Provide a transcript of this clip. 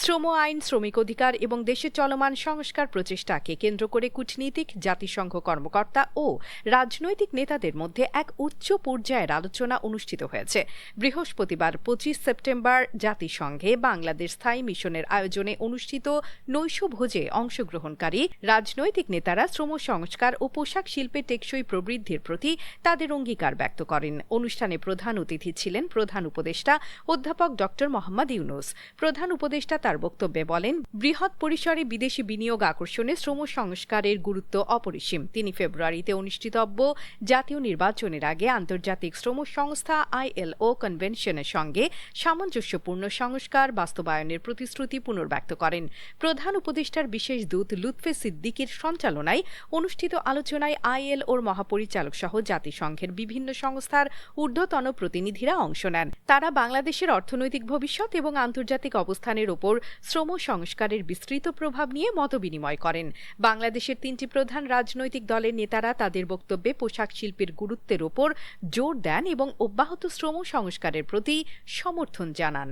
শ্রম আইন, শ্রমিক অধিকার এবং দেশের চলমান সংস্কার প্রচেষ্টাকে কেন্দ্র করে কূটনীতিক, জাতিসংঘ কর্মকর্তা ও রাজনৈতিক নেতাদের মধ্যে এক উচ্চ পর্যায়ের আলোচনা অনুষ্ঠিত হয়েছে। বৃহস্পতিবার 25 সেপ্টেম্বর জাতিসংঘে বাংলাদেশ স্থায়ী মিশনের আয়োজনে অনুষ্ঠিত নৈশভোজে অংশগ্রহণকারী রাজনৈতিক নেতারা শ্রম সংস্কার ও পোশাক শিল্পে টেকসই প্রবৃদ্ধির প্রতি তাদের অঙ্গীকার ব্যক্ত করেন। অনুষ্ঠানে প্রধান অতিথি ছিলেন প্রধান উপদেষ্টা অধ্যাপক ড. মোহাম্মদ ইউনূস। প্রধান উপদেষ্টা তার বক্তব্যে বলেন, বৃহৎ পরিসরে বিদেশি বিনিয়োগ আকর্ষণে শ্রম সংস্কারের গুরুত্ব অপরিসীম। তিনি ফেব্রুয়ারিতে অনুষ্ঠিতব্য জাতীয় নির্বাচনের আগে আন্তর্জাতিক শ্রম সংস্থা ILO কনভেনশনের সঙ্গে সামঞ্জস্যপূর্ণ সংস্কার বাস্তবায়নের প্রতিশ্রুতি পুনর্ব্যক্ত করেন। প্রধান উপদেষ্টার বিশেষ দূত লুৎফে সিদ্দিকীর সঞ্চালনায় অনুষ্ঠিত আলোচনায় ILOর মহাপরিচালক সহ জাতিসংঘের বিভিন্ন সংস্থার ঊর্ধ্বতন প্রতিনিধিরা অংশ নেন। তারা বাংলাদেশের অর্থনৈতিক ভবিষ্যৎ এবং আন্তর্জাতিক অবস্থানের ওপর শ্রম সংস্কারের বিস্তৃত প্রভাব নিয়ে মতবিনিময় করেন। বাংলাদেশের 3টি প্রধান রাজনৈতিক দলের নেতারা তাদের বক্তব্যে পোশাক শিল্পের গুরুত্বের ওপর জোর দেন এবং অব্যাহত শ্রম সংস্কারের প্রতি সমর্থন জানান।